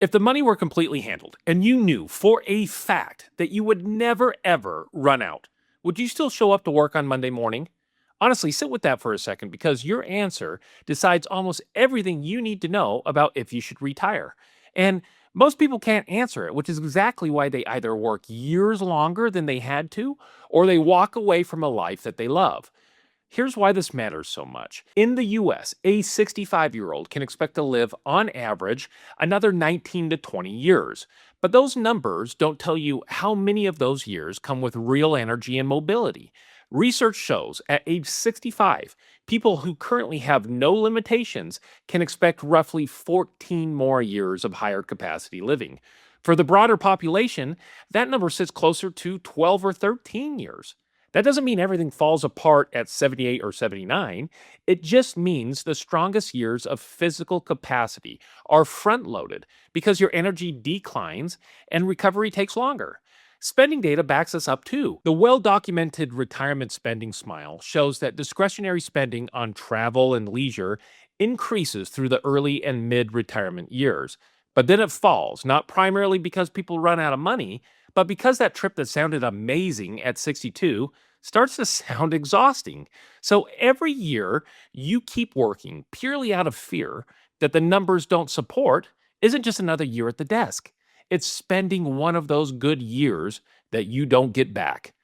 If the money were completely handled and you knew for a fact that you would never ever run out, would you still show up to work on Monday morning? Honestly, sit with that for a second because your answer decides almost everything you need to know about if you should retire. And most people can't answer it, which is exactly why they either work years longer than they had to or they walk away from a life that they love. Here's why this matters so much. In the US, a 65-year-old can expect to live, on average, another 19 to 20 years. But those numbers don't tell you how many of those years come with real energy and mobility. Research shows at age 65, people who currently have no limitations can expect roughly 14 more years of higher capacity living. For the broader population, that number sits closer to 12 or 13 years. That doesn't mean everything falls apart at 78 or 79. It just means the strongest years of physical capacity are front loaded because your energy declines and recovery takes longer. Spending data backs us up too. The well documented retirement spending smile shows that discretionary spending on travel and leisure increases through the early and mid retirement years. But then it falls, not primarily because people run out of money, but because that trip that sounded amazing at 62 starts to sound exhausting. So every year you keep working purely out of fear that the numbers don't support isn't just another year at the desk. It's spending one of those good years that you don't get back.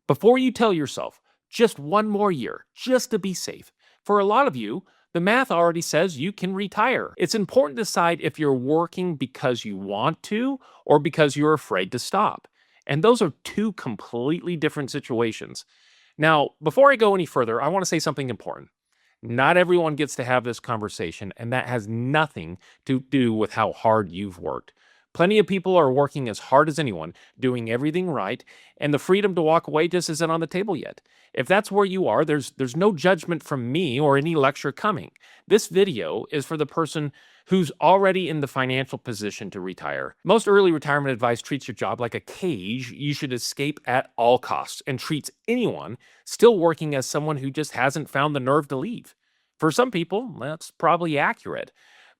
Before you tell yourself, just one more year, just to be safe, for a lot of you, the math already says you can retire. It's important to decide if you're working because you want to or because you're afraid to stop. And those are two completely different situations. Now, before I go any further, I want to say something important. Not everyone gets to have this conversation, and that has nothing to do with how hard you've worked. Plenty of people are working as hard as anyone, doing everything right, and the freedom to walk away just isn't on the table yet. If that's where you are, there's no judgment from me or any lecture coming. This video is for the person who's already in the financial position to retire. Most early retirement advice treats your job like a cage you should escape at all costs and treats anyone still working as someone who just hasn't found the nerve to leave. For some people, that's probably accurate.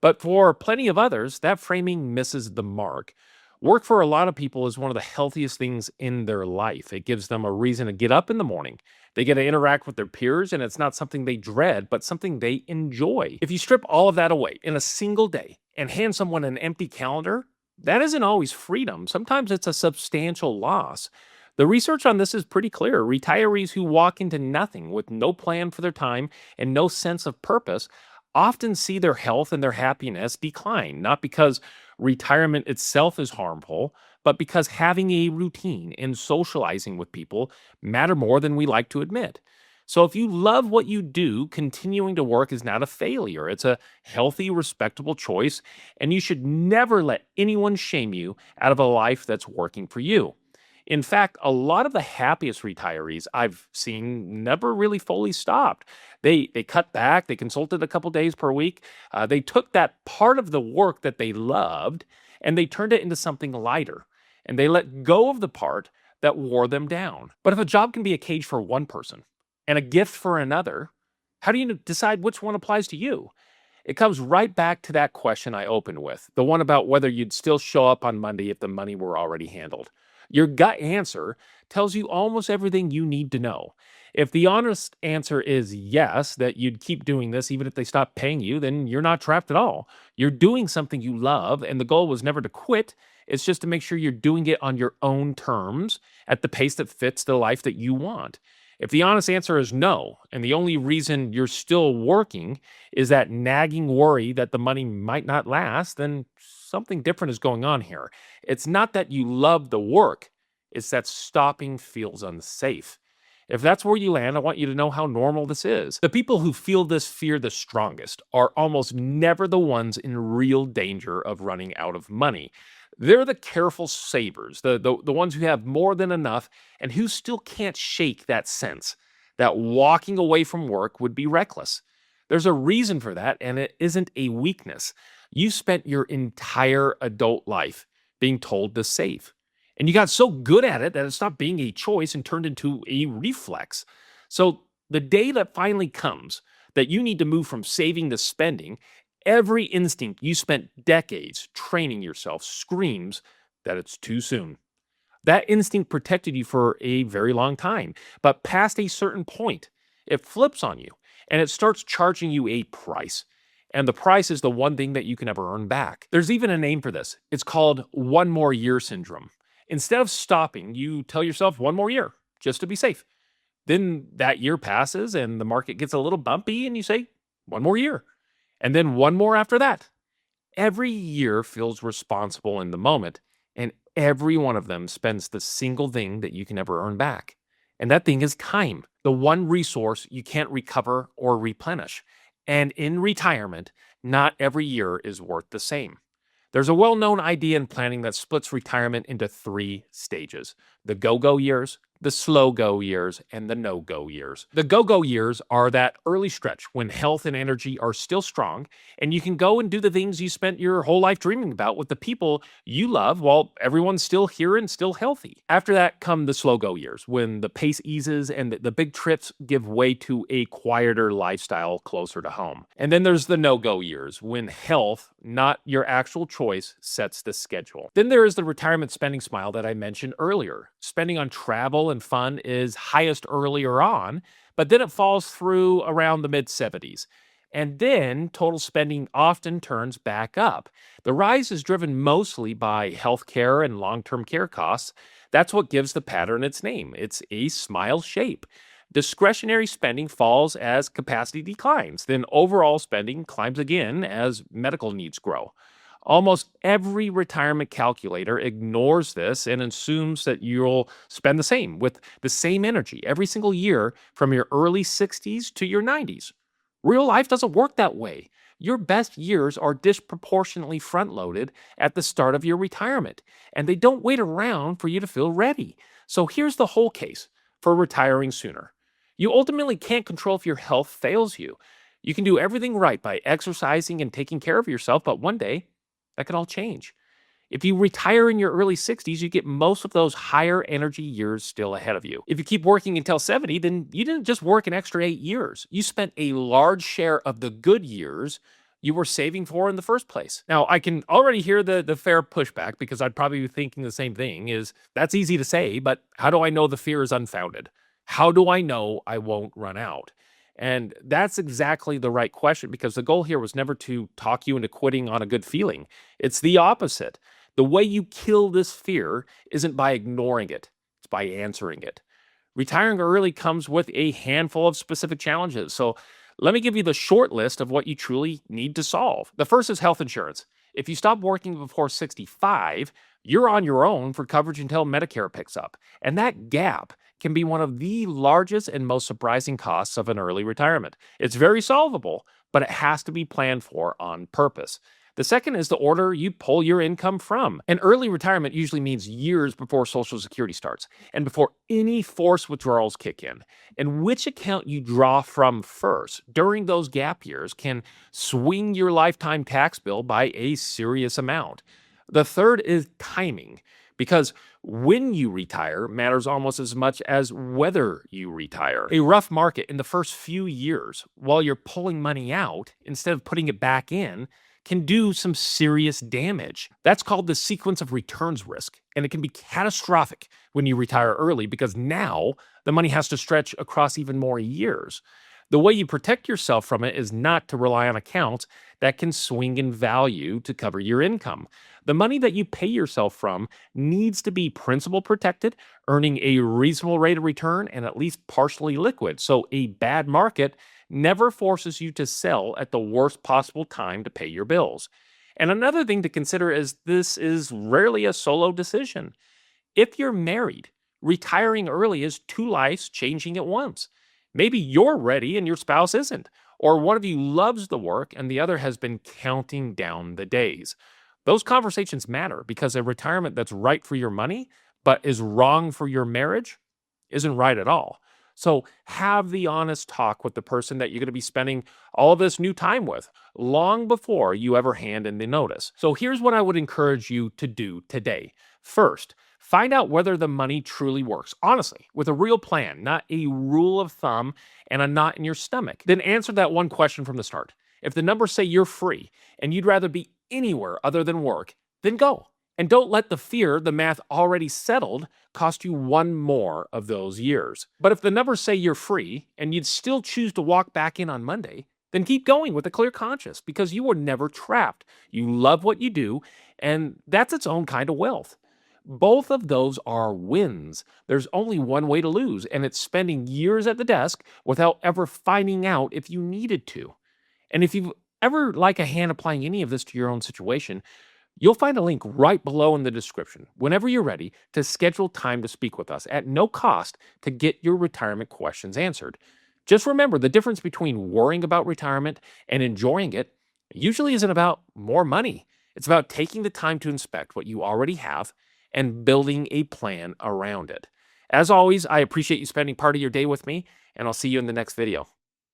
But for plenty of others, that framing misses the mark. Work for a lot of people is one of the healthiest things in their life. It gives them a reason to get up in the morning. They get to interact with their peers, and it's not something they dread, but something they enjoy. If you strip all of that away in a single day and hand someone an empty calendar, that isn't always freedom. Sometimes it's a substantial loss. The research on this is pretty clear. Retirees who walk into nothing with no plan for their time and no sense of purpose often see their health and their happiness decline, not because retirement itself is harmful, but because having a routine and socializing with people matter more than we like to admit. So if you love what you do, continuing to work is not a failure. It's a healthy, respectable choice, and you should never let anyone shame you out of a life that's working for you. In fact, a lot of the happiest retirees I've seen never really fully stopped. They cut back, they consulted a couple days per week. They took that part of the work that they loved and they turned it into something lighter. And they let go of the part that wore them down. But if a job can be a cage for one person and a gift for another, how do you decide which one applies to you? It comes right back to that question I opened with, the one about whether you'd still show up on Monday if the money were already handled. Your gut answer tells you almost everything you need to know. If the honest answer is yes, that you'd keep doing this even if they stop paying you, then you're not trapped at all. You're doing something you love, and the goal was never to quit. It's just to make sure you're doing it on your own terms at the pace that fits the life that you want. If the honest answer is no, and the only reason you're still working is that nagging worry that the money might not last, then something different is going on here. It's not that you love the work, it's that stopping feels unsafe. If that's where you land, I want you to know how normal this is. The people who feel this fear the strongest are almost never the ones in real danger of running out of money. They're the careful savers, the ones who have more than enough and who still can't shake that sense that walking away from work would be reckless. There's a reason for that, and it isn't a weakness. You spent your entire adult life being told to save. And you got so good at it that it stopped being a choice and turned into a reflex. So the day that finally comes that you need to move from saving to spending, Every instinct you spent decades training yourself screams that it's too soon. That instinct protected you for a very long time, but past a certain point, it flips on you and it starts charging you a price. And the price is the one thing that you can never earn back. There's even a name for this. It's called one more year syndrome. Instead of stopping, you tell yourself one more year just to be safe. Then that year passes and the market gets a little bumpy, and you say, one more year. And then one more after that. Every year feels responsible in the moment, and every one of them spends the single thing that you can never earn back. And that thing is time, the one resource you can't recover or replenish. And in retirement, not every year is worth the same. There's a well known idea in planning that splits retirement into three stages: the go go years, the slow go years, and the no go years. The go go years are that early stretch when health and energy are still strong, and you can go and do the things you spent your whole life dreaming about with the people you love while everyone's still here and still healthy. After that come the slow go years when the pace eases and the big trips give way to a quieter lifestyle closer to home. And then there's the no go years when health, not your actual choice, sets the schedule. Then there is the retirement spending smile that I mentioned earlier. Spending on travel and fun is highest earlier on, but then it falls through around the mid 70s. And then total spending often turns back up. The rise is driven mostly by healthcare and long term care costs. That's what gives the pattern its name. It's a smile shape. Discretionary spending falls as capacity declines, then overall spending climbs again as medical needs grow. Almost every retirement calculator ignores this and assumes that you'll spend the same with the same energy every single year from your early 60s to your 90s. Real life doesn't work that way. Your best years are disproportionately front loaded at the start of your retirement, and they don't wait around for you to feel ready. So here's the whole case for retiring sooner. You ultimately can't control if your health fails you. You can do everything right by exercising and taking care of yourself, but one day that could all change. If you retire in your early 60s, you get most of those higher energy years still ahead of you. If you keep working until 70, then you didn't just work an extra 8 years. You spent a large share of the good years you were saving for in the first place. Now, I can already hear the fair pushback because I'd probably be thinking the same thing is that's easy to say, but how do I know the fear is unfounded? How do I know I won't run out? And that's exactly the right question because the goal here was never to talk you into quitting on a good feeling. It's the opposite. The way you kill this fear isn't by ignoring it, it's by answering it. Retiring early comes with a handful of specific challenges. So let me give you the short list of what you truly need to solve. The first is health insurance. If you stop working before 65, you're on your own for coverage until Medicare picks up. And that gap can be one of the largest and most surprising costs of an early retirement. It's very solvable, but it has to be planned for on purpose. The second is the order you pull your income from. An early retirement usually means years before Social Security starts and before any forced withdrawals kick in. And which account you draw from first during those gap years can swing your lifetime tax bill by a serious amount. The third is timing, because when you retire matters almost as much as whether you retire. A rough market in the first few years, while you're pulling money out instead of putting it back in, can do some serious damage. That's called the sequence of returns risk, and it can be catastrophic when you retire early because now the money has to stretch across even more years. The way you protect yourself from it is not to rely on accounts that can swing in value to cover your income. The money that you pay yourself from needs to be principal protected, earning a reasonable rate of return, and at least partially liquid. So a bad market never forces you to sell at the worst possible time to pay your bills. And another thing to consider is this is rarely a solo decision. If you're married, retiring early is two lives changing at once. Maybe you're ready and your spouse isn't, or one of you loves the work and the other has been counting down the days. Those conversations matter because a retirement that's right for your money but is wrong for your marriage isn't right at all. So have the honest talk with the person that you're going to be spending all this new time with long before you ever hand in the notice. So here's what I would encourage you to do today. First, find out whether the money truly works, honestly, with a real plan, not a rule of thumb and a knot in your stomach. Then answer that one question from the start. If the numbers say you're free and you'd rather be anywhere other than work, then go. And don't let the fear the math already settled cost you one more of those years. But if the numbers say you're free and you'd still choose to walk back in on Monday, then keep going with a clear conscience because you were never trapped. You love what you do, and that's its own kind of wealth. Both of those are wins. There's only one way to lose, and it's spending years at the desk without ever finding out if you needed to. And if you've ever like a hand applying any of this to your own situation, you'll find a link right below in the description whenever you're ready to schedule time to speak with us at no cost to get your retirement questions answered. Just remember the difference between worrying about retirement and enjoying it usually isn't about more money. It's about taking the time to inspect what you already have and building a plan around it. As always, I appreciate you spending part of your day with me, and I'll see you in the next video.